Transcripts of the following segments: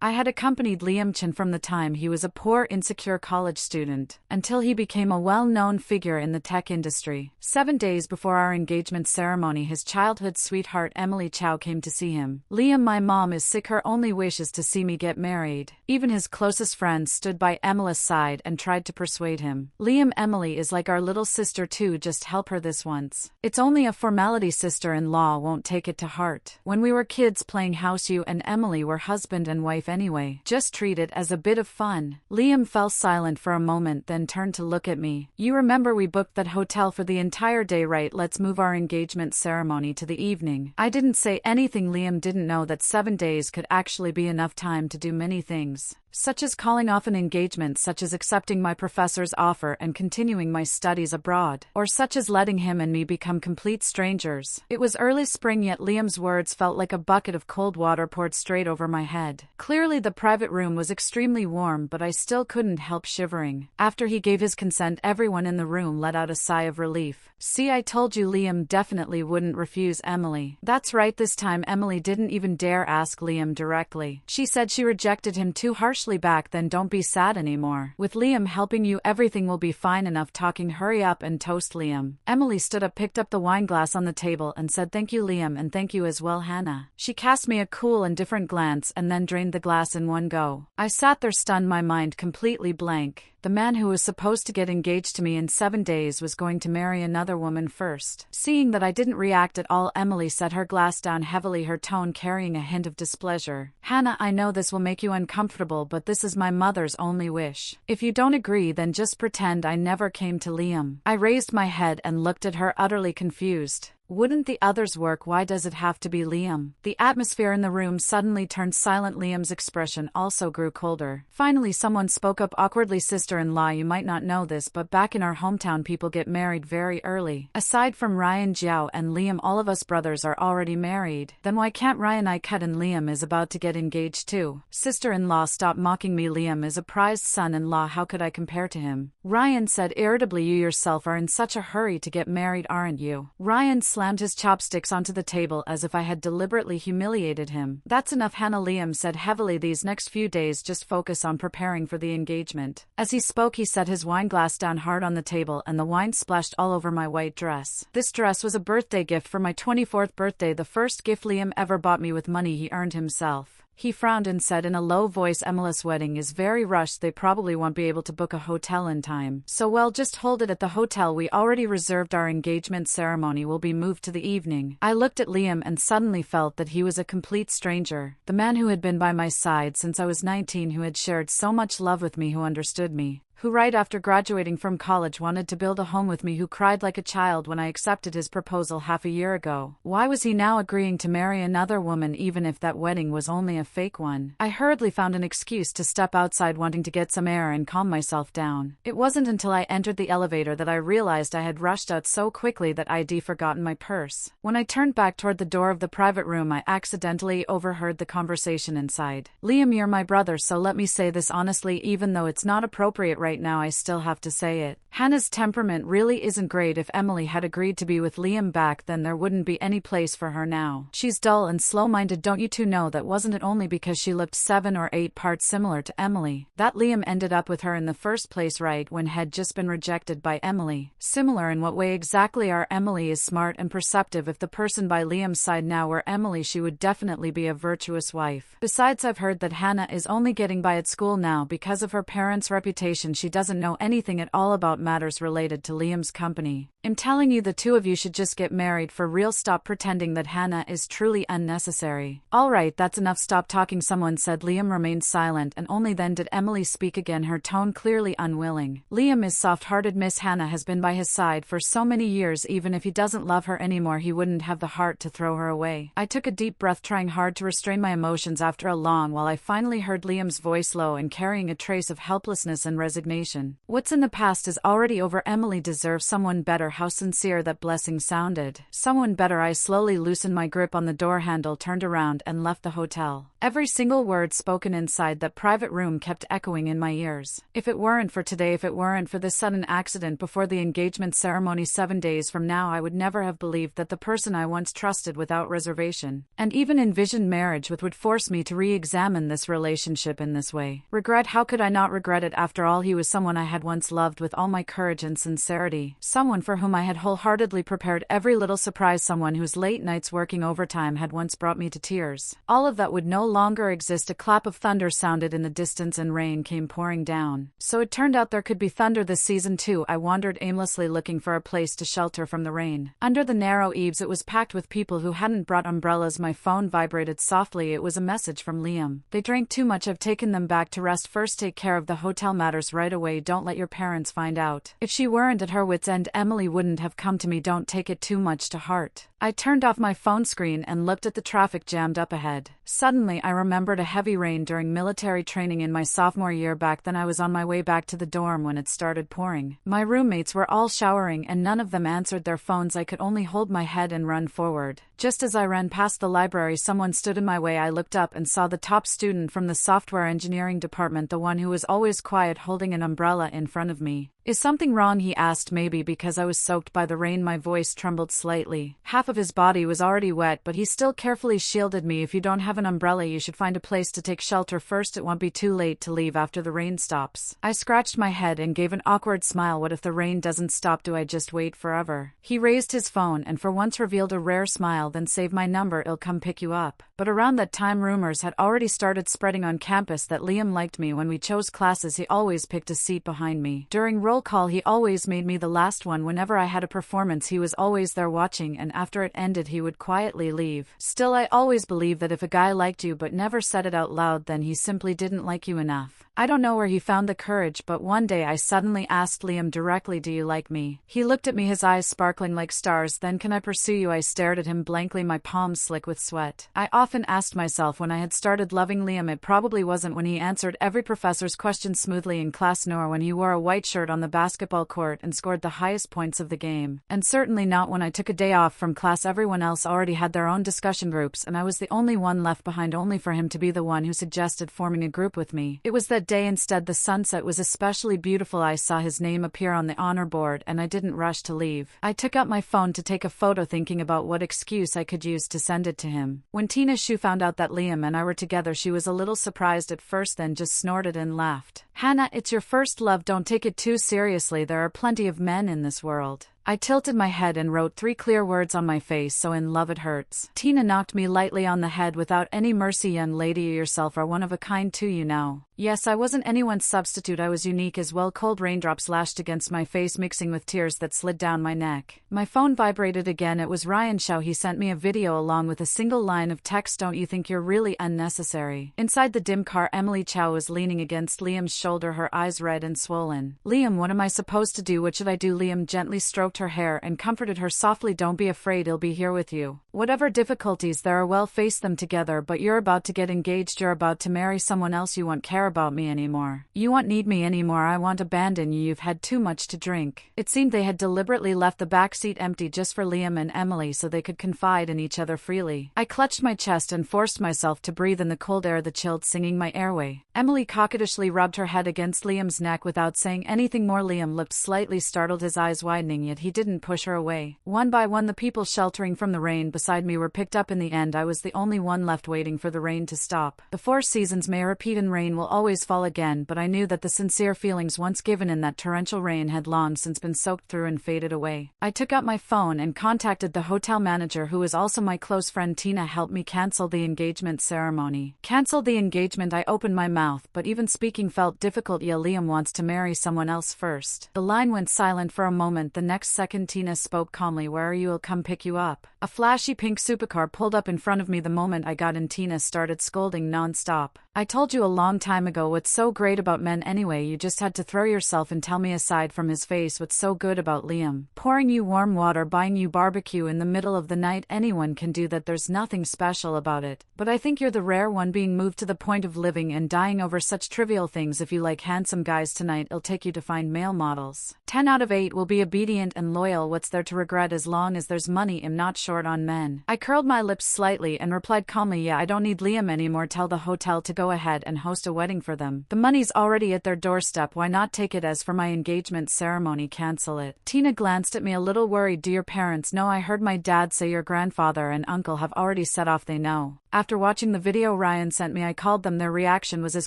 I had accompanied Liam Chin from the time he was a poor, insecure college student until he became a well-known figure in the tech industry. 7 days before our engagement ceremony, his childhood sweetheart Emily Chow came to see him. "Liam, my mom is sick. Her only wish is to see me get married." Even his closest friends stood by Emily's side and tried to persuade him. "Liam, Emily is like our little sister too, just help her this once. It's only a formality, sister-in-law won't take it to heart. When we were kids playing house, you and Emily were husband and wife anyway. Just treat it as a bit of fun." Liam fell silent for a moment, then turned to look at me. "You remember we booked that hotel for the entire day, right? Let's move our engagement ceremony to the evening." I didn't say anything. Liam didn't know that 7 days could actually be enough time to do many things, such as calling off an engagement, such as accepting my professor's offer and continuing my studies abroad, or such as letting him and me become complete strangers. It was early spring, yet Liam's words felt like a bucket of cold water poured straight over my head. Clearly the private room was extremely warm, but I still couldn't help shivering. After he gave his consent, everyone in the room let out a sigh of relief. "See, I told you." Liam definitely wouldn't refuse Emily. That's right, this time Emily didn't even dare ask Liam directly. She said she rejected him too harshly back then. "Don't be sad anymore. With Liam helping you, everything will be fine." Enough talking, hurry up and toast Liam. Emily stood up, picked up the wine glass on the table and said, "Thank you, Liam, and thank you as well, Hannah." She cast me a cool and different glance and then drained the glass in one go. I sat there stunned, my mind completely blank. The man who was supposed to get engaged to me in 7 days was going to marry another woman first. Seeing that I didn't react at all, Emily set her glass down heavily, her tone carrying a hint of displeasure. "Hannah, I know this will make you uncomfortable, but this is my mother's only wish. If you don't agree, then just pretend I never came to Liam." I raised my head and looked at her, utterly confused. Wouldn't the others work? Why does it have to be Liam? The atmosphere in the room suddenly turned silent. Liam's expression also grew colder. Finally someone spoke up awkwardly. "Sister-in-law, you might not know this, but back in our hometown people get married very early. Aside from Ryan, Jiao, and Liam, all of us brothers are already married." "Then why can't Ryan?" I cut in. "Liam is about to get engaged too." "Sister-in-law, stop mocking me. Liam is a prized son-in-law. How could I compare to him?" Ryan said irritably. "You yourself are in such a hurry to get married, aren't you?" Ryan slammed his chopsticks onto the table as if I had deliberately humiliated him. "That's enough, Hannah," Liam said heavily. "These next few days just focus on preparing for the engagement." As he spoke, he set his wine glass down hard on the table and the wine splashed all over my white dress. This dress was a birthday gift for my 24th birthday, the first gift Liam ever bought me with money he earned himself. He frowned and said in a low voice, "Emily's wedding is very rushed. They probably won't be able to book a hotel in time. So well, just hold it at the hotel we already reserved. Our engagement ceremony will be moved to the evening." I looked at Liam and suddenly felt that he was a complete stranger. The man who had been by my side since I was 19, who had shared so much love with me, who understood me, who right after graduating from college wanted to build a home with me, who cried like a child when I accepted his proposal half a year ago. Why was he now agreeing to marry another woman, even if that wedding was only a fake one? I hurriedly found an excuse to step outside, wanting to get some air and calm myself down. It wasn't until I entered the elevator that I realized I had rushed out so quickly that I'd forgotten my purse. When I turned back toward the door of the private room, I accidentally overheard the conversation inside. "Liam, you're my brother, so let me say this honestly, even though it's not appropriate right now, I still have to say it. Hannah's temperament really isn't great. If Emily had agreed to be with Liam back then, there wouldn't be any place for her now. She's dull and slow-minded. Don't you two know that? Wasn't it only because she looked 7 or 8 parts similar to Emily that Liam ended up with her in the first place, right when had just been rejected by Emily? Similar in what way exactly? Our Emily is smart and perceptive. If the person by Liam's side now were Emily, she would definitely be a virtuous wife. Besides, I've heard that Hannah is only getting by at school now because of her parents' reputation. She doesn't know anything at all about matters related to Liam's company. I'm telling you, the two of you should just get married for real. Stop pretending that Hannah is truly unnecessary." "All right, that's enough. Stop talking," someone said. Liam remained silent, and only then did Emily speak again, her tone clearly unwilling. "Liam is soft-hearted. Miss Hannah has been by his side for so many years. Even if he doesn't love her anymore, he wouldn't have the heart to throw her away." I took a deep breath, trying hard to restrain my emotions. After a long while, I finally heard Liam's voice, low and carrying a trace of helplessness and resignation. "What's in the past is already over. Emily deserves someone better. how sincere that blessing sounded. Someone better. I slowly loosened my grip on the door handle, turned around, and left the hotel. Every single word spoken inside that private room kept echoing in my ears. If it weren't for today, if it weren't for this sudden accident before the engagement ceremony 7 days from now, I would never have believed that the person I once trusted without reservation, and even envisioned marriage with, would force me to re-examine this relationship in this way. Regret? How could I not regret it? After all, he was someone I had once loved with all my courage and sincerity, someone for whom I had wholeheartedly prepared every little surprise, someone whose late nights working overtime had once brought me to tears. All of that would no longer exist. A clap of thunder sounded in the distance and rain came pouring down. So it turned out there could be thunder this season too. I wandered aimlessly looking for a place to shelter from the rain. Under the narrow eaves, it was packed with people who hadn't brought umbrellas. My phone vibrated softly. It was a message from Liam. They drank too much. I've taken them back to rest. First, take care of the hotel matters right away. Don't let your parents find out. If she weren't at her wit's end, Emily wouldn't have come to me. Don't take it too much to heart. I turned off my phone screen and looked at the traffic jammed up ahead. Suddenly, I remembered a heavy rain during military training in my sophomore year. Back then, I was on my way back to the dorm when it started pouring. My roommates were all showering and none of them answered their phones. I could only hold my head and run forward. Just as I ran past the library, someone stood in my way. I looked up and saw the top student from the software engineering department, the one who was always quiet, holding an umbrella in front of me. Is something wrong? He asked. Maybe because I was soaked by the rain. My voice trembled slightly. Half of his body was already wet, but he still carefully shielded me. If you don't have an umbrella, you should find a place to take shelter first. It won't be too late to leave after the rain stops. I scratched my head and gave an awkward smile. What if the rain doesn't stop? Do I just wait forever? He raised his phone and for once revealed a rare smile. Then save my number, I'll come pick you up. But around that time, rumors had already started spreading on campus that Liam liked me. When we chose classes, he always picked a seat behind me. During roll call, he always made me the last one. Whenever I had a performance, he was always there watching, and after it ended, he would quietly leave. Still, I always believed that if a guy liked you but never said it out loud, then he simply didn't like you enough. I don't know where he found the courage, but one day I suddenly asked Liam directly, "Do you like me?" He looked at me, his eyes sparkling like stars. Then, "Can I pursue you?" I stared at him blankly, my palms slick with sweat. I often asked myself when I had started loving Liam. It probably wasn't when he answered every professor's question smoothly in class, nor when he wore a white shirt on the basketball court and scored the highest points of the game. And certainly not when I took a day off from class. Everyone else already had their own discussion groups, and I was the only one left behind, only for him to be the one who suggested forming a group with me. It was that day instead. The sunset was especially beautiful. I saw his name appear on the honor board, and I didn't rush to leave. I took out my phone to take a photo, thinking about what excuse I could use to send it to him. When Tina Shu found out that Liam and I were together, she was a little surprised at first, then just snorted and laughed. "Hannah, it's your first love. Don't take it too seriously. There are plenty of men in this world." I tilted my head and wrote 3 clear words on my face: "So in love it hurts." Tina knocked me lightly on the head without any mercy. "Young lady, you yourself are one of a kind too, you know." Yes, I wasn't anyone's substitute. I was unique as well. Cold raindrops lashed against my face, mixing with tears that slid down my neck. My phone vibrated again. It was Ryan Shaw. He sent me a video along with a single line of text: "Don't you think you're really unnecessary?" Inside the dim car, Emily Chow was leaning against Liam's shoulder, her eyes red and swollen. "Liam, what am I supposed to do? What should I do?" Liam gently stroked her hair and comforted her softly. "Don't be afraid, he'll be here with you. Whatever difficulties there are, we'll face them together. But you're about to get engaged. You're about to marry someone else. You won't care about me anymore. You won't need me anymore. I won't abandon you. You've had too much to drink." It seemed they had deliberately left the back seat empty just for Liam and Emily so they could confide in each other freely. I clutched my chest and forced myself to breathe in the cold air that chilled, singing my airway. Emily coquettishly rubbed her head against Liam's neck without saying anything more. Liam looked slightly startled, his eyes widening, yet he didn't push her away. One by one, the people sheltering from the rain beside me were picked up. In the end, I was the only one left waiting for the rain to stop. The 4 seasons may repeat and rain will always fall again, but I knew that the sincere feelings once given in that torrential rain had long since been soaked through and faded away. I took out my phone and contacted the hotel manager, who was also my close friend. "Tina, help me cancel the engagement ceremony." Cancel the engagement? I opened my mouth, but even speaking felt difficult. "Yeah, Liam wants to marry someone else first." The line went silent for a moment. The next second, Tina spoke calmly. "Where are you? I'll come pick you up." A flashy pink supercar pulled up in front of me. The moment I got in, Tina started scolding non-stop. "I told you a long time ago. What's so great about men anyway? You just had to throw yourself and tell me." Aside from his face, what's so good about Liam? Pouring you warm water, buying you barbecue in the middle of the night. Anyone can do that. There's nothing special about it. But I think you're the rare one, being moved to the point of living and dying over such trivial things. if you like handsome guys tonight, I'll take you to find male models. 10 out of 8 will be obedient and loyal. What's there to regret as long as there's money? I'm not short on men. I curled my lips slightly and replied calmly, yeah, I don't need Liam anymore. Tell the hotel to go ahead and host a wedding for them. The money's already at their doorstep. Why not take it? As for my engagement ceremony, cancel it. Tina glanced at me a little worried. Do your parents know? I heard my dad say your grandfather and uncle have already set off. They know. After watching the video Ryan sent me, I called them. Their reaction was as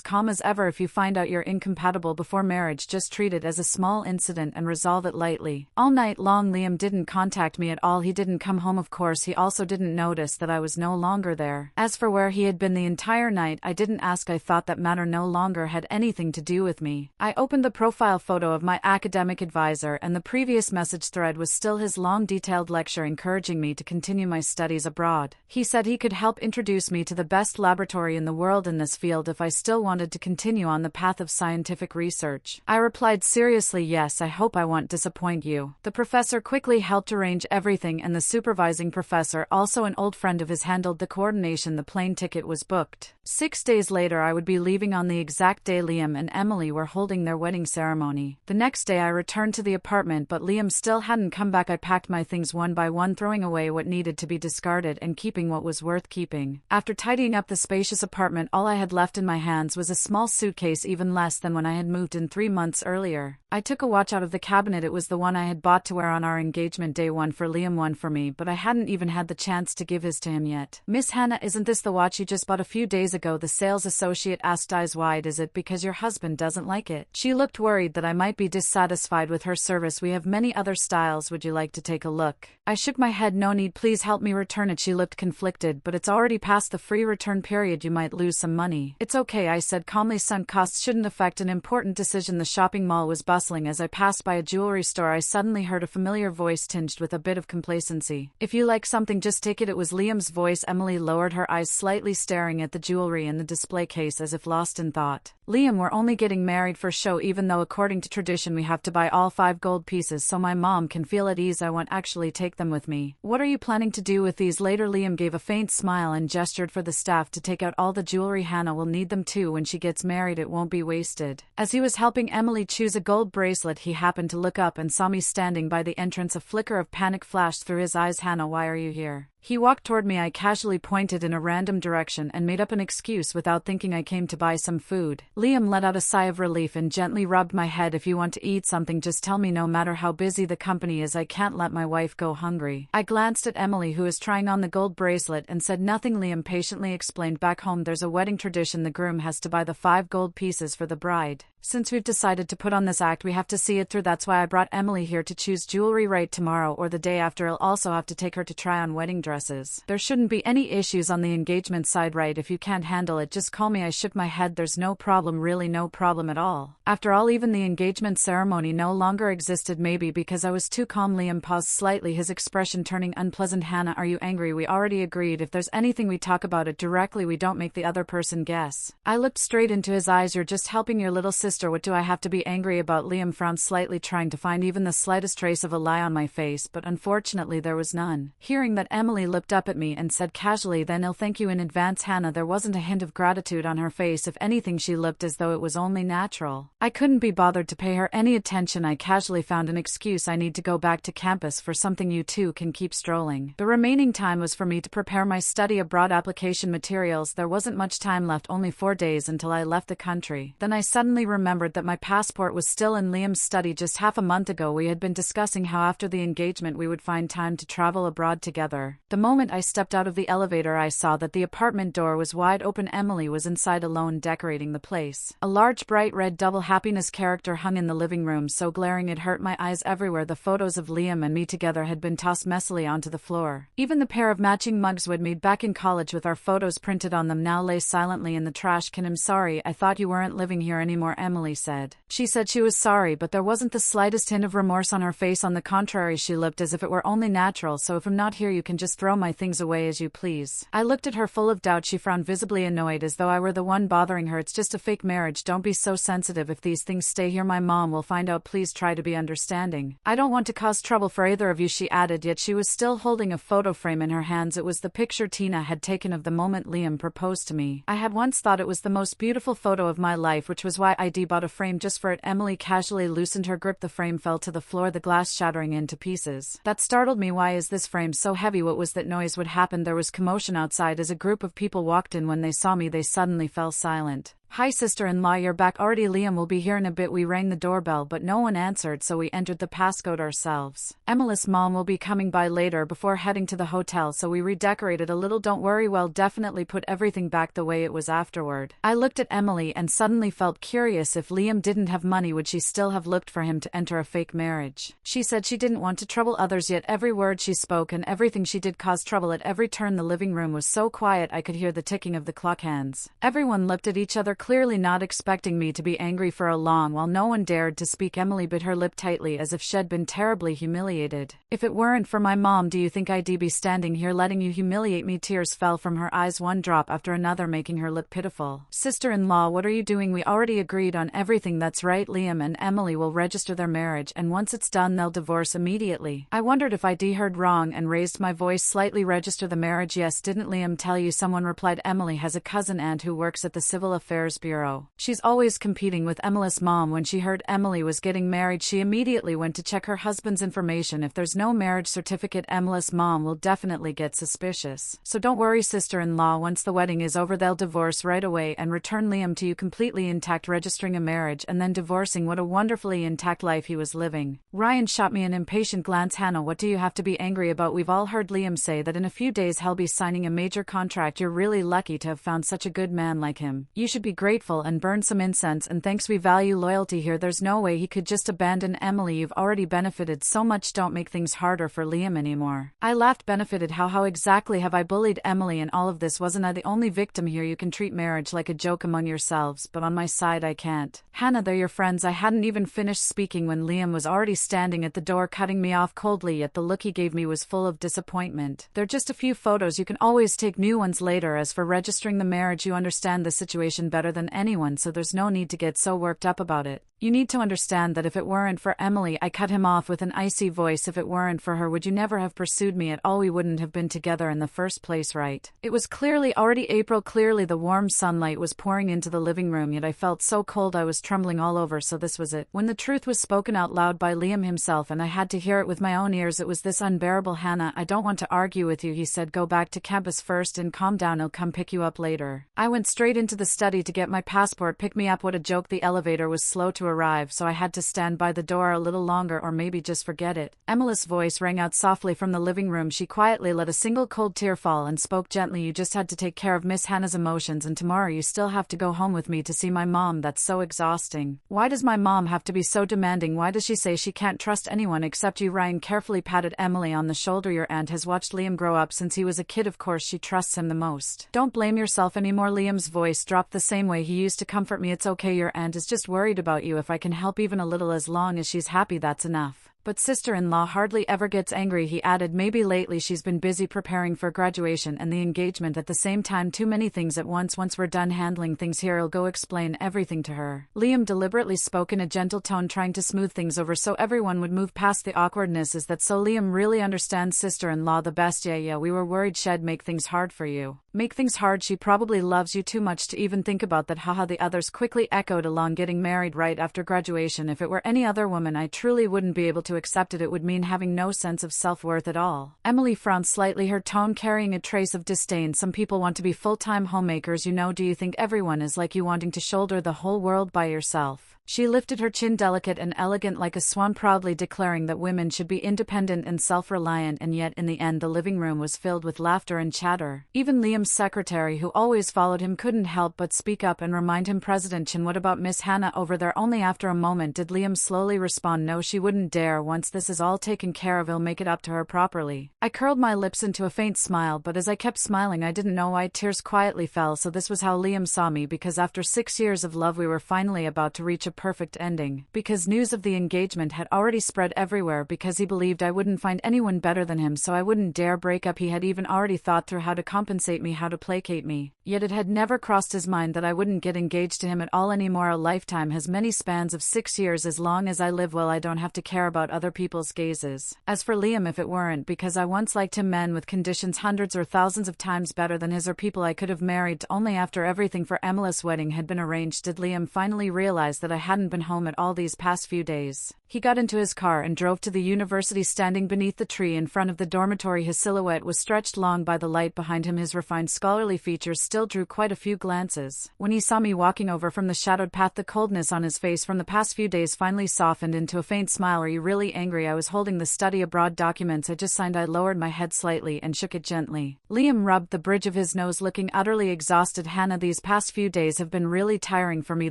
calm as ever. If you find out you're incompatible before marriage, just treat it as a small incident and resolve it lightly. All night long Liam didn't contact me at all. He didn't come home, of course. He also didn't notice that I was no longer there. As for where he had been the entire night, I didn't ask. I thought that matter no longer had anything to do with me. I opened the profile photo of my academic advisor, and the previous message thread was still his long detailed lecture encouraging me to continue my studies abroad. He said he could help introduce me to the best laboratory in the world in this field if I still wanted to continue on the path of scientific research. I replied seriously, yes, I hope I won't disappoint you. The professor quickly helped arrange everything, and the supervising professor, also an old friend of his, handled the coordination. The plane ticket was booked. 6 days later I would be leaving on the exact day Liam and Emily were holding their wedding ceremony. The next day I returned to the apartment, but Liam still hadn't come back. I packed my things one by one, throwing away what needed to be discarded and keeping what was worth keeping. After tidying up the spacious apartment, all I had left in my hands was a small suitcase, even less than when I had moved in 3 months earlier. I took a watch out of the cabinet. It was the one I had bought to wear on our engagement day, one for Liam, one for me, but I hadn't even had the chance to give his to him yet. Miss Hannah, isn't this the watch you just bought a few days ago? The sales associate asked, eyes wide. Is it because your husband doesn't like it? She looked worried that I might be dissatisfied with her service. We have many other styles. Would you like to take a look? I shook my head. No need, please help me return it. She looked conflicted. But it's already past the free return period. You might lose some money. It's okay, I said calmly. Sunk costs shouldn't affect an important decision. The shopping mall was bustling. As I passed by a jewelry store, I suddenly heard a familiar voice tinged with a bit of complacency. If you like something, just take it. It was Liam's voice. Emily lowered her eyes slightly, staring at the jewelry in the display case as if lost in thought. Liam, we're only getting married for show, even though according to tradition we have to buy all 5 gold pieces so my mom can feel at ease. I won't actually take them with me. What are you planning to do with these later? Liam gave a faint smile and gestured for the staff to take out all the jewelry. Hannah will need them too when she gets married. It won't be wasted. As he was helping Emily choose a gold bracelet, he happened to look up and saw me standing by the entrance. A flicker of panic flashed through his eyes. Hannah, why are you here? He walked toward me. I casually pointed in a random direction and made up an excuse without thinking. I came to buy some food. Liam let out a sigh of relief and gently rubbed my head. If you want to eat something, just tell me. No matter how busy the company is, I can't let my wife go hungry. I glanced at Emily, who was trying on the gold bracelet, and said nothing. Liam patiently explained, back home there's a wedding tradition. The groom has to buy the 5 gold pieces for the bride. Since we've decided to put on this act, we have to see it through. That's why I brought Emily here to choose jewelry right tomorrow or the day after. I'll also have to take her to try on wedding dresses. There shouldn't be any issues on the engagement side, right? If you can't handle it, just call me. I shook my head. There's no problem, really no problem at all. After all, even the engagement ceremony no longer existed, maybe because I was too calm. Liam paused slightly, his expression turning unpleasant. Hannah, are you angry? We already agreed. If there's anything, we talk about it directly. We don't make the other person guess. I looked straight into his eyes. You're just helping your little sister. What do I have to be angry about? Liam frowned slightly, trying to find even the slightest trace of a lie on my face, but unfortunately there was none. Hearing that, Emily looked up at me and said casually, then I'll thank you in advance. Hannah, there wasn't a hint of gratitude on her face. If anything, she looked as though it was only natural. I couldn't be bothered to pay her any attention. I casually found an excuse. I need to go back to campus for something. You two can keep strolling. The remaining time was for me to prepare my study abroad application materials. There wasn't much time left, only 4 days until I left the country. Then I suddenly remembered that my passport was still in Liam's study. Just half a month ago we had been discussing how after the engagement we would find time to travel abroad together. The moment I stepped out of the elevator, I saw that the apartment door was wide open. Emily was inside alone, decorating the place. A large bright red double happiness character hung in the living room, so glaring it hurt my eyes everywhere. The photos of Liam and me together had been tossed messily onto the floor. Even the pair of matching mugs we'd made back in college with our photos printed on them now lay silently in the trash can. I'm sorry, I thought you weren't living here anymore, Emily said. She said she was sorry, but there wasn't the slightest hint of remorse on her face. On the contrary, she looked as if it were only natural. So if I'm not here, you can just throw my things away as you please. I looked at her full of doubt. She frowned, visibly annoyed, as though I were the one bothering her. It's just a fake marriage. Don't be so sensitive. If these things stay here, my mom will find out. Please try to be understanding. I don't want to cause trouble for either of you, she added, yet she was still holding a photo frame in her hands. It was the picture Tina had taken of the moment Liam proposed to me. I had once thought it was the most beautiful photo of my life, which was why I'd bought a frame just for it. Emily casually loosened her grip. The frame fell to the floor, the glass shattering into pieces. That startled me. Why is this frame so heavy? What was that noise? What happened? There was commotion outside as a group of people walked in. When they saw me, they suddenly fell silent. Hi, sister-in-law, you're back already. Liam will be here in a bit. We rang the doorbell, but no one answered, so we entered the passcode ourselves. Emily's mom will be coming by later before heading to the hotel, so we redecorated a little. Don't worry, we'll definitely put everything back the way it was afterward. I looked at Emily and suddenly felt curious. If Liam didn't have money, would she still have looked for him to enter a fake marriage? She said she didn't want to trouble others, yet every word she spoke and everything she did caused trouble at every turn. The living room was so quiet I could hear the ticking of the clock hands. Everyone looked at each other, clearly not expecting me to be angry for a long while. No one dared to speak. Emily bit her lip tightly as if she'd been terribly humiliated. If it weren't for my mom, do you think I'd be standing here letting you humiliate me? Tears fell from her eyes, one drop after another, making her lip pitiful. Sister-in-law, what are you doing? We already agreed on everything. That's right, Liam and Emily will register their marriage, and once it's done they'll divorce immediately. I wondered if I'd heard wrong and raised my voice slightly. Register the marriage? Yes. Didn't Liam tell you? Someone replied. Emily has a cousin aunt who works at the Civil Affairs Bureau. She's always competing with Emily's mom. When she heard Emily was getting married, she immediately went to check her husband's information. If there's no marriage certificate, Emily's mom will definitely get suspicious. So don't worry, sister-in-law, once the wedding is over they'll divorce right away and return Liam to you completely intact. Registering a marriage and then divorcing, what a wonderfully intact life he was living. Ryan shot me an impatient glance. Hannah, what do you have to be angry about? We've all heard Liam say that in a few days he'll be signing a major contract. You're really lucky to have found such a good man like him. You should be grateful and burn some incense and thanks. We value loyalty here. There's no way he could just abandon Emily. You've already benefited so much. Don't make things harder for Liam anymore. I laughed. Benefited? How exactly have I bullied Emily in all of this? Wasn't I the only victim here? You can treat marriage like a joke among yourselves, but on my side I can't. Hannah, they're your friends. I hadn't even finished speaking when Liam was already standing at the door, cutting me off coldly, yet the look he gave me was full of disappointment. They're just a few photos. You can always take new ones later. As for registering the marriage, you understand the situation better than anyone, so there's no need to get so worked up about it. You need to understand that if it weren't for Emily, I cut him off with an icy voice. If it weren't for her, would you never have pursued me at all? We wouldn't have been together in the first place, right? It was clearly already April. Clearly the warm sunlight was pouring into the living room, yet I felt so cold I was trembling all over. So this was it. When the truth was spoken out loud by Liam himself and I had to hear it with my own ears, it was this unbearable. Hannah, I don't want to argue with you, he said. Go back to campus first and calm down. I'll come pick you up later. I went straight into the study to get my passport. Pick me up? What a joke. The elevator was slow to arrive, so I had to stand by the door a little longer, or maybe just forget it. Emily's voice rang out softly from the living room. She quietly let a single cold tear fall and spoke gently. You just had to take care of Miss Hannah's emotions, and tomorrow you still have to go home with me to see my mom. That's so exhausting. Why does my mom have to be so demanding? Why does she say she can't trust anyone except you? Ryan carefully patted Emily on the shoulder. Your aunt has watched Liam grow up since he was a kid. Of course she trusts him the most. Don't blame yourself anymore. Liam's voice dropped the same way he used to comfort me. It's okay, your aunt is just worried about you. If I can help even a little, as long as she's happy, that's enough. But sister-in-law hardly ever gets angry, he added. Maybe lately she's been busy preparing for graduation and the engagement at the same time. Too many things at once. Once we're done handling things here, I'll go explain everything to her. Liam deliberately spoke in a gentle tone, trying to smooth things over so everyone would move past the awkwardness. Is that so? Liam really understands sister-in-law the best. Yeah, we were worried she'd make things hard for you. Make things hard? She probably loves you too much to even think about that. Haha. The others quickly echoed along. Getting married right after graduation. If it were any other woman, I truly wouldn't be able to accept it. It would mean having no sense of self-worth at all. Emily frowned slightly, her tone carrying a trace of disdain. Some people want to be full-time homemakers, you know. Do you think everyone is like you, wanting to shoulder the whole world by yourself? She lifted her chin, delicate and elegant like a swan, proudly declaring that women should be independent and self-reliant, and yet in the end the living room was filled with laughter and chatter. Even Liam's secretary, who always followed him, couldn't help but speak up and remind him. President Chin, what about Miss Hannah over there? Only after a moment did Liam slowly respond. No, she wouldn't dare. Once this is all taken care of, he'll make it up to her properly. I curled my lips into a faint smile, but as I kept smiling I didn't know why tears quietly fell. So this was how Liam saw me, because after 6 years of love we were finally about to reach a a perfect ending, because news of the engagement had already spread everywhere because he believed I wouldn't find anyone better than him, so I wouldn't dare break up. He had even already thought through how to compensate me, how to placate me. Yet it had never crossed his mind that I wouldn't get engaged to him at all anymore. A lifetime has many spans of 6 years. As long as I live, well, I don't have to care about other people's gazes. As for Liam, if it weren't because I once liked him, men with conditions hundreds or thousands of times better than his, or people I could have married only after everything for Emily's wedding had been arranged, did Liam finally realize that I hadn't been home at all these past few days. He got into his car and drove to the university. Standing beneath the tree in front of the dormitory, his silhouette was stretched long by the light behind him. His refined scholarly features still drew quite a few glances. When he saw me walking over from the shadowed path, the coldness on his face from the past few days finally softened into a faint smile. Are you really angry? I was holding the study abroad documents I just signed. I lowered my head slightly and shook it gently. Liam rubbed the bridge of his nose, looking utterly exhausted. Hannah, these past few days have been really tiring for me.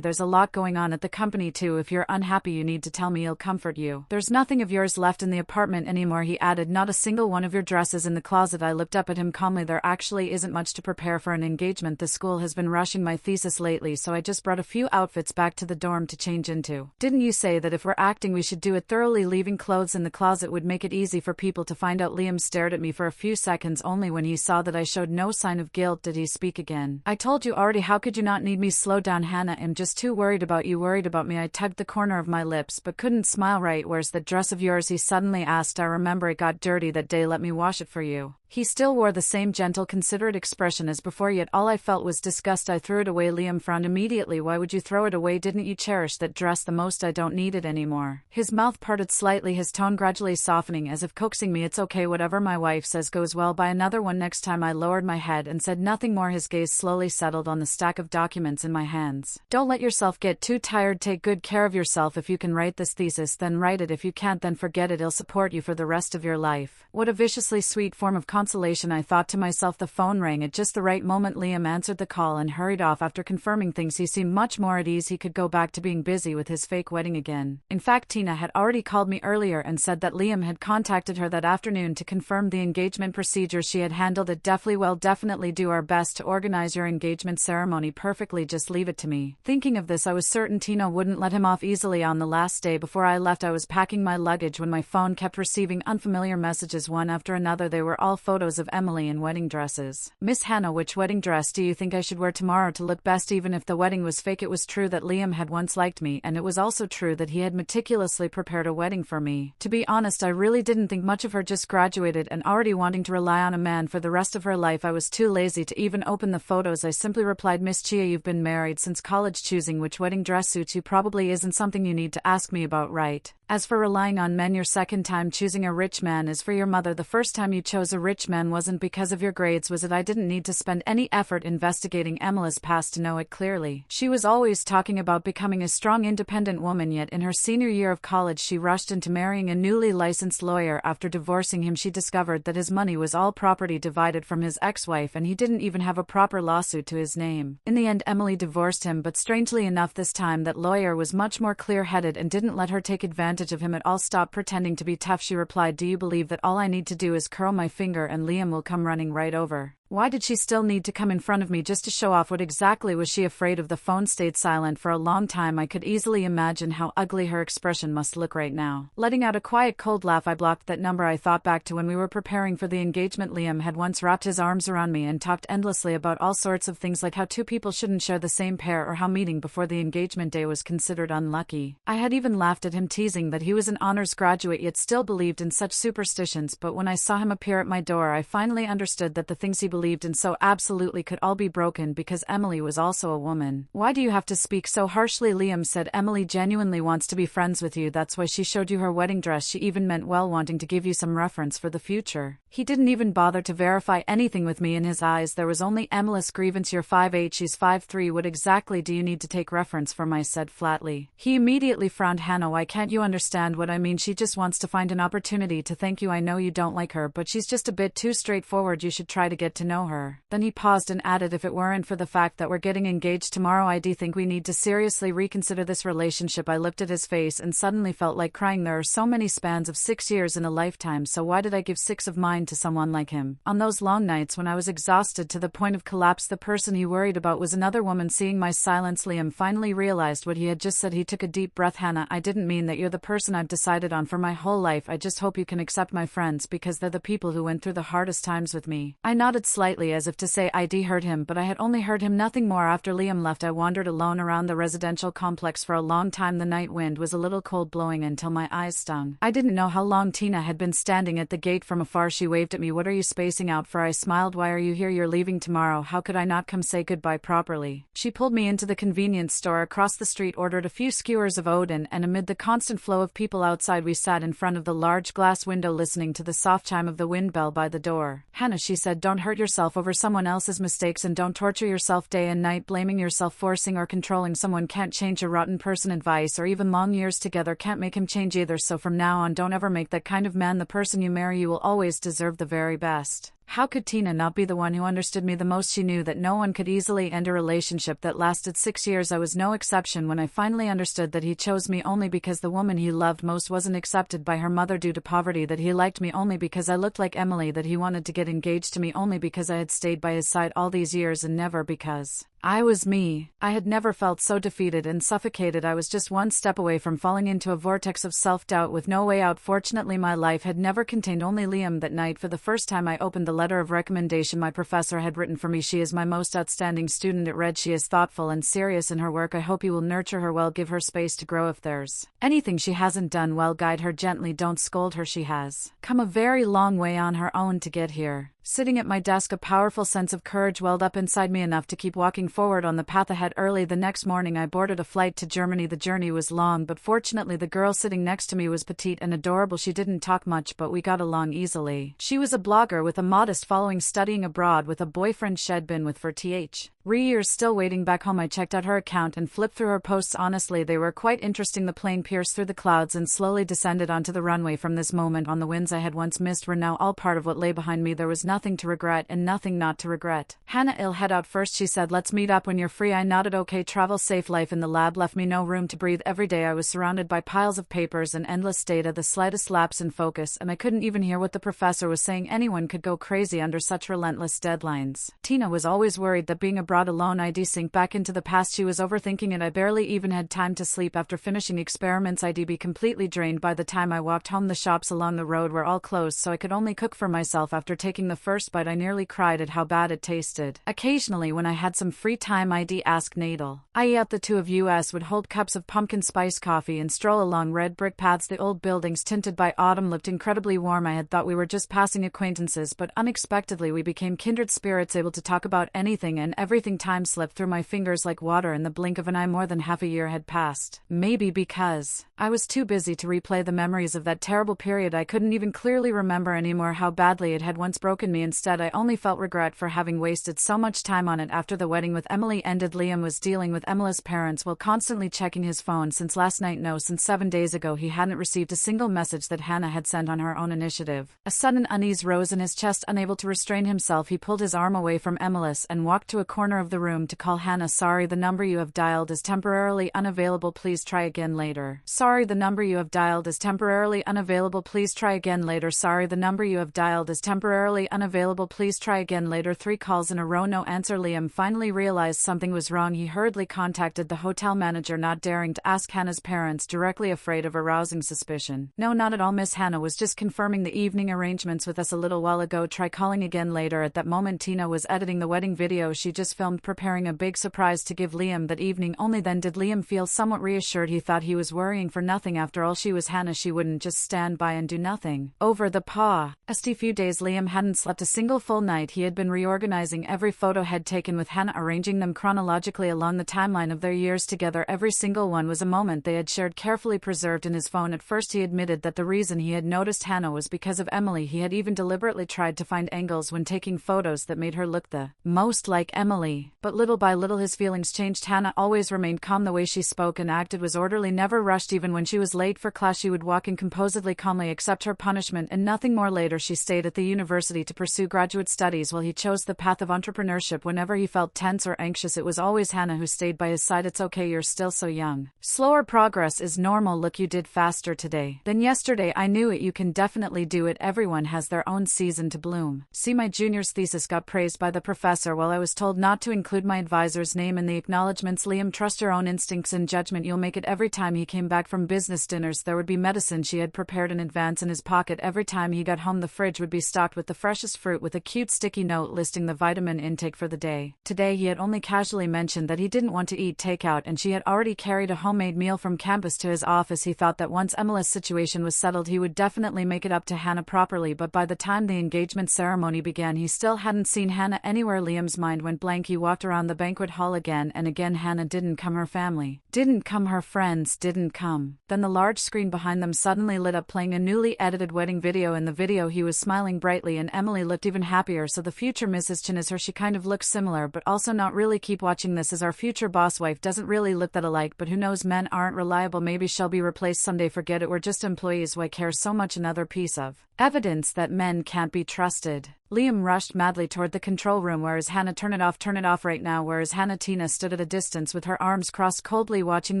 There's a lot going on at the company too. If you're unhappy, you need to tell me. I'll comfort you. There's nothing of yours left in the apartment anymore, he added. Not a single one of your dresses in the closet. I looked up at him calmly. There actually isn't much to prepare for an engagement. The school has been rushing my thesis lately, so I just brought a few outfits back to the dorm to change into. Didn't you say that if we're acting we should do it thoroughly? Leaving clothes in the closet would make it easy for people to find out. Liam stared at me for a few seconds. Only when he saw that I showed no sign of guilt did he speak again. I told you already. How could you not need me? Slow down, Hannah. I'm just too worried about you. Worried about me? I tugged the corner of my lips but couldn't smile. Right, where's the dress of yours? He suddenly asked. I remember it got dirty that day. Let me wash it for you. He still wore the same gentle, considerate expression as before, yet all I felt was disgust. I threw it away. Liam frowned immediately. Why would you throw it away? Didn't you cherish that dress the most? I don't need it anymore. His mouth parted slightly, his tone gradually softening as if coaxing me. It's okay, whatever my wife says goes well. Buy another one next time. I lowered my head and said nothing more. His gaze slowly settled on the stack of documents in my hands. Don't let yourself get too tired. Take good care of yourself. If you can write this thesis, then write it. If you can't, then forget it. It'll support you for the rest of your life. What a viciously sweet form of consolation, I thought to myself. The phone rang at just the right moment. Liam answered the call and hurried off. After confirming things, he seemed much more at ease. He could go back to being busy with his fake wedding again. In fact, Tina had already called me earlier and said that Liam had contacted her that afternoon to confirm the engagement procedure. She had handled it deftly. Well, definitely do our best to organize your engagement ceremony perfectly. Just leave it to me. Thinking of this, I was certain Tina wouldn't let him off easily. On the last day before I left, I was packing my luggage when my phone kept receiving unfamiliar messages one after another. They were all photos of Emily in wedding dresses. Miss Hannah, which wedding dress do you think I should wear tomorrow to look best? Even if the wedding was fake, it was true that Liam had once liked me, and it was also true that he had meticulously prepared a wedding for me. To be honest, I really didn't think much of her. Just graduated and already wanting to rely on a man for the rest of her life. I was too lazy to even open the photos. I simply replied, Miss Chia, you've been married since college. Choosing which wedding dress suits you probably isn't something you need to ask me about, right? As for relying on men, your second time choosing a rich man is for your mother. The first time you chose a rich man wasn't because of your grades, was it? I didn't need to spend any effort investigating Emily's past to know it clearly. She was always talking about becoming a strong, independent woman, yet in her senior year of college she rushed into marrying a newly licensed lawyer. After divorcing him, she discovered that his money was all property divided from his ex-wife, and he didn't even have a proper lawsuit to his name. In the end, Emily divorced him, but strangely enough this time that lawyer was much more clear-headed and didn't let her take advantage of him at all. Stop pretending to be tough, she replied. Do you believe that all I need to do is curl my finger and Liam will come running right over? Why did she still need to come in front of me just to show off? What exactly was she afraid of? The phone stayed silent for a long time. I could easily imagine how ugly her expression must look right now. Letting out a quiet cold laugh, I blocked that number. I thought back to when we were preparing for the engagement. Liam had once wrapped his arms around me and talked endlessly about all sorts of things, like how two people shouldn't share the same pair, or how meeting before the engagement day was considered unlucky. I had even laughed at him, teasing that he was an honors graduate yet still believed in such superstitions, but when I saw him appear at my door, I finally understood that the things he believed in so absolutely could all be broken because Emily was also a woman. Why do you have to speak so harshly? Liam said. Emily genuinely wants to be friends with you. That's why she showed you her wedding dress. She even meant well, wanting to give you some reference for the future. He didn't even bother to verify anything with me. In his eyes there was only Emily's grievance. You're 5'8", she's 5'3". What exactly do you need to take reference from? I said flatly. He immediately frowned. Hannah, why can't you understand what I mean? She just wants to find an opportunity to thank you. I know you don't like her, but she's just a bit too straightforward. You should try to get to know know her. Then he paused and added, if it weren't for the fact that we're getting engaged tomorrow, I do think we need to seriously reconsider this relationship. I looked at his face and suddenly felt like crying. There are so many spans of 6 years in a lifetime, so why did I give 6 of mine to someone like him? On those long nights when I was exhausted to the point of collapse, the person he worried about was another woman. Seeing my silence, Liam finally realized what he had just said. He took a deep breath. Hannah, I didn't mean that. You're the person I've decided on for my whole life. I just hope you can accept my friends because they're the people who went through the hardest times with me. I nodded slightly as if to say I'd heard him, but I had only heard him, nothing more. After Liam left, I wandered alone around the residential complex for a long time. The night wind was a little cold, blowing until my eyes stung. I didn't know how long Tina had been standing at the gate. From afar she waved at me. What are you spacing out for? I smiled. Why are you here? You're leaving tomorrow. How could I not come say goodbye properly? She pulled me into the convenience store across the street, ordered a few skewers of Odin, and amid the constant flow of people outside we sat in front of the large glass window listening to the soft chime of the wind bell by the door. Hannah, she said, don't hurt yourself over someone else's mistakes, and don't torture yourself day and night blaming yourself. Forcing or controlling someone can't change a rotten person. Advice or even long years together can't make him change either. So from now on, don't ever make that kind of man the person you marry. You will always deserve the very best. How could Tina not be the one who understood me the most? She knew that no one could easily end a relationship that lasted 6 years. I was no exception. When I finally understood that he chose me only because the woman he loved most wasn't accepted by her mother due to poverty, that he liked me only because I looked like Emily, that he wanted to get engaged to me only because I had stayed by his side all these years and never because I was me, I had never felt so defeated and suffocated. I was just one step away from falling into a vortex of self-doubt with no way out. Fortunately, my life had never contained only Liam. That night, for the first time, I opened the letter of recommendation my professor had written for me. She is my most outstanding student. It read, she is thoughtful and serious in her work. I hope you will nurture her well, give her space to grow. If there's anything she hasn't done well, guide her gently, don't scold her. She has come a very long way on her own to get here. Sitting at my desk, a powerful sense of courage welled up inside me, enough to keep walking forward on the path ahead. Early the next morning, I boarded a flight to Germany. The journey was long, but fortunately the girl sitting next to me was petite and adorable. She didn't talk much, but we got along easily. She was a blogger with a modest following, studying abroad with a boyfriend she'd been with for years. Still waiting back home, I checked out her account and flipped through her posts. Honestly, they were quite interesting. The plane pierced through the clouds and slowly descended onto the runway. From this moment on, the winds I had once missed were now all part of what lay behind me. There was nothing to regret and nothing not to regret. Hannah, I'll head out first, she said. Let's meet up when you're free. I nodded. Okay, travel safe. Life in the lab left me no room to breathe. Every day I was surrounded by piles of papers and endless data. The slightest lapse in focus and I couldn't even hear what the professor was saying. Anyone could go crazy under such relentless deadlines. Tina was always worried that being abroad alone I'd sink back into the past. She was overthinking it. I barely even had time to sleep. After finishing experiments, I'd be completely drained by the time I walked home. The shops along the road were all closed, so I could only cook for myself. After taking the first bite, I nearly cried at how bad it tasted. Occasionally, when I had some free time, I'd ask Nadal. Out the two of us would hold cups of pumpkin spice coffee and stroll along red brick paths. The old buildings, tinted by autumn, looked incredibly warm. I had thought we were just passing acquaintances, but unexpectedly we became kindred spirits, able to talk about anything and everything. Time slipped through my fingers like water in the blink of an eye. More than half a year had passed. Maybe because I was too busy to replay the memories of that terrible period, I couldn't even clearly remember anymore how badly it had once broken me. Instead, I only felt regret for having wasted so much time on it. After the wedding with Emily ended, Liam was dealing with Emily's parents while constantly checking his phone. Since last night, no, since 7 days ago, he hadn't received a single message that Hannah had sent on her own initiative. A sudden unease rose in his chest. Unable to restrain himself, he pulled his arm away from Emily's and walked to a corner of the room to call Hannah. Sorry, the number you have dialed is temporarily unavailable. Please try again later. Sorry, the number you have dialed is temporarily unavailable. Please try again later. Sorry, the number you have dialed is temporarily unavailable. Please try again later. 3 calls in a row, no answer. Liam finally realized something was wrong. He hurriedly contacted the hotel manager, not daring to ask Hannah's parents directly, afraid of arousing suspicion. No, not at all, Miss. Hannah was just confirming the evening arrangements with us a little while ago. Try calling again later. At that moment, Tina was editing the wedding video she just filmed, preparing a big surprise to give Liam that evening. Only then did Liam feel somewhat reassured. He thought he was worrying for nothing. After all, she was Hannah. She wouldn't just stand by and do nothing. Over the past few days, Liam hadn't slept a single full night. He had been reorganizing every photo he'd taken with Hannah, arranging them chronologically along the timeline of their years together. Every single one was a moment they had shared, carefully preserved in his phone. At first, he admitted that the reason he had noticed Hannah was because of Emily. He had even deliberately tried to find angles when taking photos that made her look the most like Emily. Emily, but little by little his feelings changed. Hannah always remained calm. The way she spoke and acted was orderly, never rushed. Even when she was late for class, she would walk in composedly, calmly accept her punishment and nothing more. Later she stayed at the university to pursue graduate studies while he chose the path of entrepreneurship. Whenever he felt tense or anxious, it was always Hannah who stayed by his side. It's okay, you're still so young. Slower progress is normal. Look, you did faster today than yesterday. I knew it. You can definitely do it. Everyone has their own season to bloom. See, my junior's thesis got praised by the professor while I was told not to include my advisor's name in the acknowledgements. Liam, trust your own instincts and judgment. You'll make it. Every time he came back from business dinners, there would be medicine she had prepared in advance in his pocket. Every time he got home, the fridge would be stocked with the freshest fruit with a cute sticky note listing the vitamin intake for the day. Today he had only casually mentioned that he didn't want to eat takeout, and she had already carried a homemade meal from campus to his office. He thought that once Emily's situation was settled, he would definitely make it up to Hannah properly, but by the time the engagement ceremony began, he still hadn't seen Hannah anywhere. Liam's mind went blank. He walked around the banquet hall again and again. Hannah didn't come. Her family didn't come. Her friends didn't come. Then the large screen behind them suddenly lit up, playing a newly edited wedding video. In the video he was smiling brightly and Emily looked even happier. So the future Mrs. Chin is her. She kind of looks similar, but also not really. Keep watching. This is our future boss wife. Doesn't really look that alike, but who knows, men aren't reliable. Maybe she'll be replaced someday. Forget it, we're just employees. Why care so much? Another piece of evidence that men can't be trusted. Liam rushed madly toward the control room. Where is Hannah? Turn it off right now. Where is Hannah? Tina stood at a distance with her arms crossed, coldly watching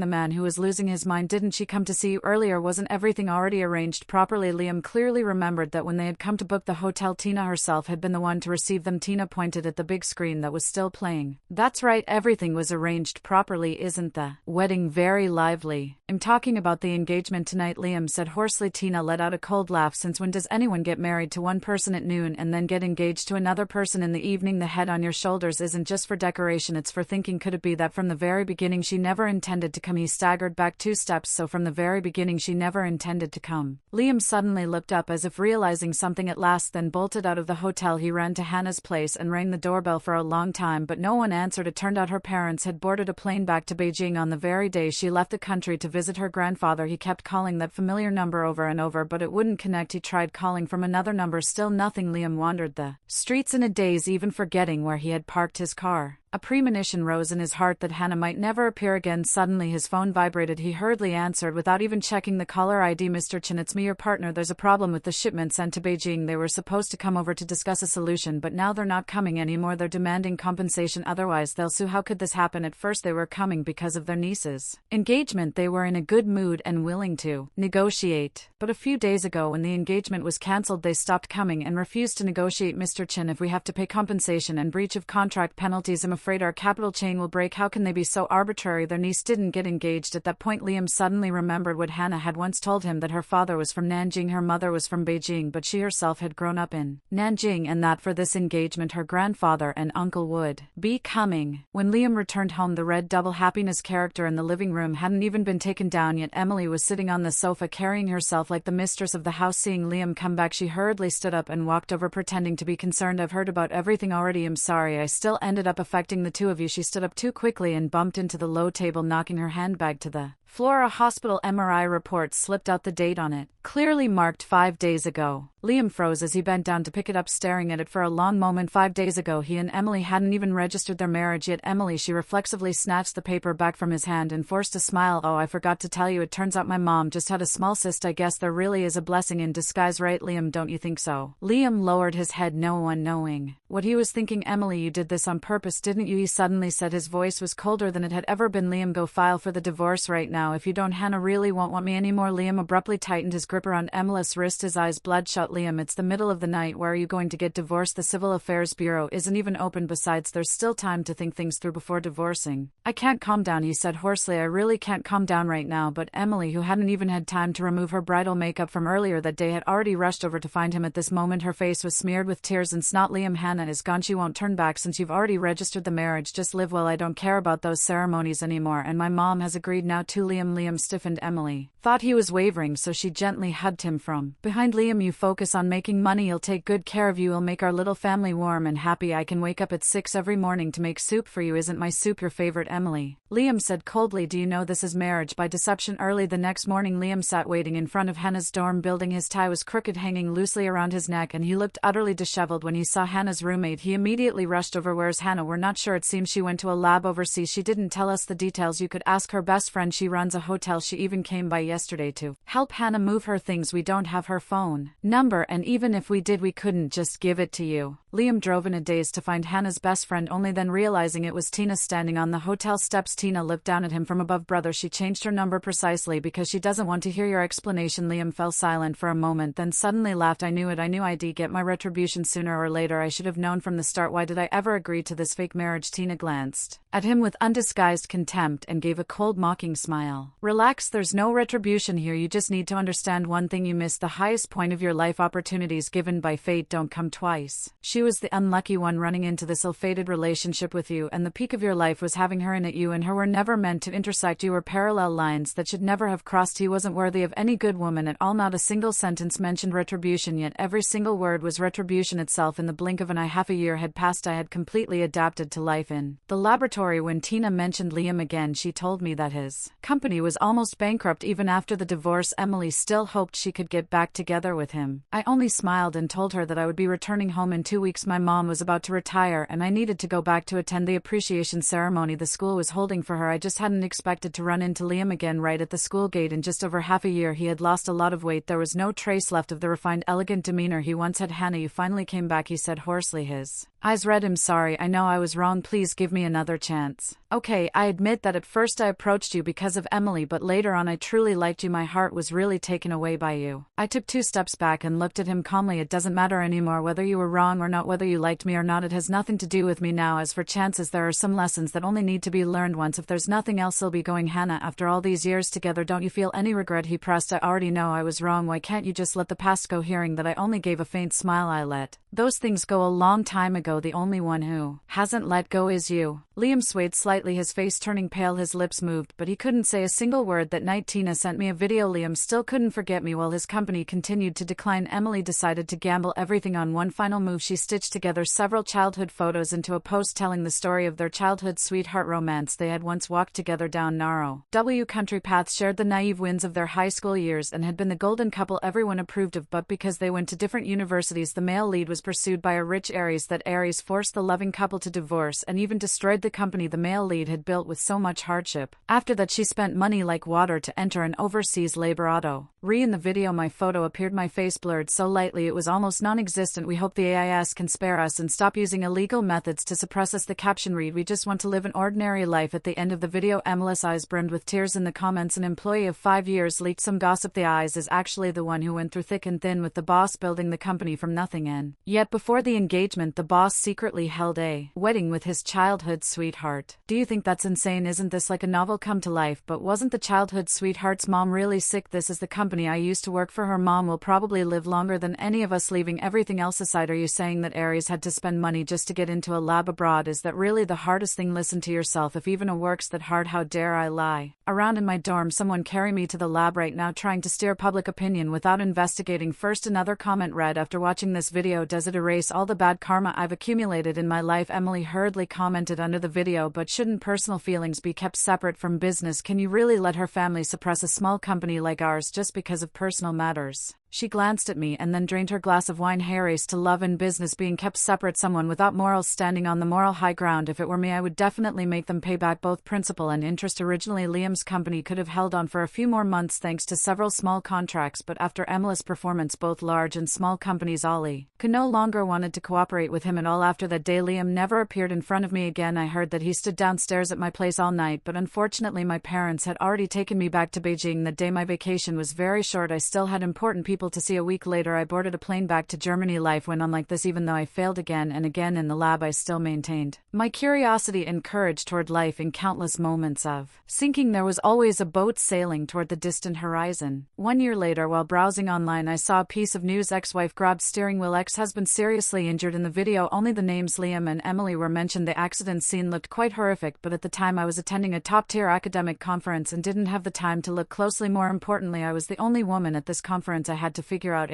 the man who was losing his mind. Didn't she come to see you earlier? Wasn't everything already arranged properly? Liam clearly remembered that when they had come to book the hotel, Tina herself had been the one to receive them. Tina pointed at the big screen that was still playing. That's right, everything was arranged properly. Isn't the wedding very lively? I'm talking about the engagement tonight, Liam said hoarsely. Tina let out a cold laugh. Since when does anyone get married to one person at noon and then get engaged to another person in the evening? The head on your shoulders isn't just for decoration, it's for thinking. Could it be that from the very beginning she never intended to come? He staggered back 2 steps. So from the very beginning she never intended to come. Liam suddenly looked up as if realizing something at last, then bolted out of the hotel. He ran to Hannah's place and rang the doorbell for a long time, but no one answered. It turned out her parents had boarded a plane back to Beijing on the very day she left the country to visit her grandfather. He kept calling that familiar number over and over, but it wouldn't connect. He tried calling from another number, still nothing. Liam wandered the streets in a daze, even forgetting where he had parked his car. A premonition rose in his heart that Hannah might never appear again. Suddenly his phone vibrated. He hurriedly answered without even checking the caller ID. Mr. Chin, it's me, your partner. There's a problem with the shipment sent to Beijing. They were supposed to come over to discuss a solution, but now they're not coming anymore. They're demanding compensation, otherwise they'll sue. How could this happen? At first they were coming because of their niece's engagement. They were in a good mood and willing to negotiate. But a few days ago, when the engagement was cancelled, they stopped coming and refused to negotiate. Mr. Chin, if we have to pay compensation and breach of contract penalties, I'm afraid our capital chain will break. How can they be so arbitrary? Their niece didn't get engaged. At that point Liam suddenly remembered what Hannah had once told him, that her father was from Nanjing, her mother was from Beijing, but she herself had grown up in Nanjing, and that for this engagement her grandfather and uncle would be coming. When Liam returned home, the red double happiness character in the living room hadn't even been taken down yet. Emily was sitting on the sofa carrying herself like the mistress of the house. Seeing Liam come back, she hurriedly stood up and walked over, pretending to be concerned. I've heard about everything already. I'm sorry I still ended up affecting the two of you. She stood up too quickly and bumped into the low table, knocking her handbag to the floor. A hospital MRI report slipped out, the date on it clearly marked 5 days ago. Liam froze as he bent down to pick it up, staring at it for a long moment. 5 days ago he and Emily hadn't even registered their marriage yet. Emily, she reflexively snatched the paper back from his hand and forced a smile. Oh, I forgot to tell you, it turns out my mom just had a small cyst. I guess there really is a blessing in disguise, right, Liam? Don't you think so? Liam lowered his head, no one knowing what he was thinking. Emily, you did this on purpose, didn't you? He suddenly said. His voice was colder than it had ever been. Liam, go file for the divorce right now. If you don't, Hannah really won't want me anymore. Liam abruptly tightened his grip around Emily's wrist, his eyes bloodshot. Liam, it's the middle of the night. Where are you going to get divorced? The Civil Affairs Bureau isn't even open. Besides, there's still time to think things through before divorcing. I can't calm down, he said hoarsely. I really can't calm down right now. But Emily, who hadn't even had time to remove her bridal makeup from earlier that day, had already rushed over to find him. At this moment her face was smeared with tears and snot. Liam, Hannah is gone. She won't turn back since you've already registered the marriage. Just live well. I don't care about those ceremonies anymore, and my mom has agreed now too. Liam stiffened. Emily thought he was wavering, so she gently gently hugged him from behind. Liam, you focus on making money, you'll take good care of you, you'll make our little family warm and happy. I can wake up at 6 every morning to make soup for you. Isn't my soup your favorite, Emily? Liam said coldly. Do you know this is marriage by deception? Early the next morning, Liam sat waiting in front of Hannah's dorm building. His tie was crooked, hanging loosely around his neck, and he looked utterly disheveled when he saw Hannah's roommate. He immediately rushed over. Where's Hannah? We're not sure. It seems she went to a lab overseas. She didn't tell us the details. You could ask her best friend. She runs a hotel. She even came by yesterday to help Hannah move her things. We don't have her phone number, and even if we did, we couldn't just give it to you. Liam drove in a daze to find Hannah's best friend, only then realizing it was Tina standing on the hotel steps. Tina looked down at him from above. Brother, she changed her number precisely because she doesn't want to hear your explanation. Liam fell silent for a moment, then suddenly laughed. I knew it. I knew I'd get my retribution sooner or later. I should have known from the start. Why did I ever agree to this fake marriage? Tina glanced at him with undisguised contempt and gave a cold, mocking smile. Relax, there's no retribution here. You just need to understand one thing. You missed the highest point of your life. Opportunities given by fate don't come twice. She was the unlucky one running into this ill-fated relationship with you, and the peak of your life was having her in it. You and her were never meant to intersect. You were parallel lines that should never have crossed. He wasn't worthy of any good woman at all. Not a single sentence mentioned retribution, yet every single word was retribution itself. In the blink of an eye, half a year had passed. I had completely adapted to life in the laboratory. When Tina mentioned Liam again, she told me that his company was almost bankrupt. Even after the divorce, Emily still hoped she could get back together with him. I only smiled and told her that I would be returning home in 2 weeks. My mom was about to retire, and I needed to go back to attend the appreciation ceremony the school was holding for her. I just hadn't expected to run into Liam again right at the school gate. In just over half a year, he had lost a lot of weight. There was no trace left of the refined, elegant demeanor he once had. Hannah, you finally came back, he said hoarsely. His eyes read. I'm sorry, I know I was wrong. Please give me another chance. Okay, I admit that at first I approached you because of Emily, but later on I truly liked you. My heart was really taken away by you. I took 2 steps back and looked at him calmly. It doesn't matter anymore whether you were wrong or not, whether you liked me or not. It has nothing to do with me now. As for chances, there are some lessons that only need to be learned once. If there's nothing else, I'll be going. Hannah, after all these years together, don't you feel any regret? He pressed. I already know I was wrong. Why can't you just let the past go? Hearing that, I only gave a faint smile. I let those things go a long time ago. The only one who hasn't let go is you. Liam swayed slightly, his face turning pale. His lips moved, but he couldn't say a single word. That night, Tina sent me a video. Liam still couldn't forget me. While his company continued to decline, Emily decided to gamble everything on one final move. She stitched together several childhood photos into a post telling the story of their childhood sweetheart romance. They had once walked together down narrow country paths, shared the naive winds of their high school years, and had been the golden couple everyone approved of. But because they went to different universities, the male lead was pursued by a rich heiress. That heiress forced the loving couple to divorce and even destroyed the company the male lead had built with so much hardship. After that, she spent money like water to enter an overseas labor auto. In the video, my photo appeared, my face blurred so lightly it was almost non-existent. We hope the AIS can spare us and stop using illegal methods to suppress us. The caption read, we just want to live an ordinary life. At the end of the video, Emily's eyes brimmed with tears. In the comments, an employee of 5 years leaked some gossip. The eyes is actually the one who went through thick and thin with the boss, building the company from nothing, and yet before the engagement the boss secretly held a wedding with his childhood sweetheart. Do you think that's insane? Isn't this like a novel come to life? But wasn't the childhood sweetheart's mom really sick? This is the company I used to work for. Her mom will probably live longer than any of us. Leaving everything else aside, are you saying that Aries had to spend money just to get into a lab abroad? Is that really the hardest thing? Listen to yourself. If even a work's that hard, how dare I lie around in my dorm? Someone carry me to the lab right now. Trying to steer public opinion without investigating first. Another comment read, after watching this video, does it erase all the bad karma I've accumulated in my life? Emily hurriedly commented under the video, but shouldn't personal feelings be kept separate from business? Can you really let her family suppress a small company like ours just because of personal matters? She glanced at me and then drained her glass of wine. Harry's to love and business being kept separate. Someone without morals standing on the moral high ground. If it were me, I would definitely make them pay back both principal and interest. Originally, Liam's company could have held on for a few more months thanks to several small contracts, but after Emily's performance, both large and small companies Ollie could no longer wanted to cooperate with him at all. After that day, Liam never appeared in front of me again. I heard that he stood downstairs at my place all night, but unfortunately my parents had already taken me back to Beijing. That day my vacation was very short. I still had important people people to see. A week later I boarded a plane back to Germany. Life went on like this. Even though I failed again and again in the lab, I still maintained my curiosity and courage toward life. In countless moments of sinking, there was always a boat sailing toward the distant horizon. 1 year later, while browsing online, I saw a piece of news. Ex-wife grabbed steering wheel, ex-husband seriously injured. In the video, only the names Liam and Emily were mentioned. The accident scene looked quite horrific, but at the time I was attending a top-tier academic conference and didn't have the time to look closely. More importantly, I was the only woman at this conference. I had to figure out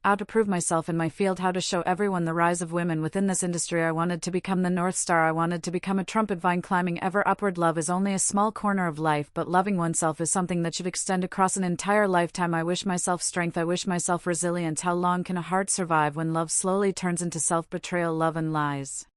how to prove myself in my field, how to show everyone the rise of women within this industry. I wanted to become the North Star. I wanted to become a trumpet vine climbing ever upward. Love is only a small corner of life, but loving oneself is something that should extend across an entire lifetime. I wish myself strength. I wish myself resilience. How long can a heart survive when love slowly turns into self-betrayal, love and lies?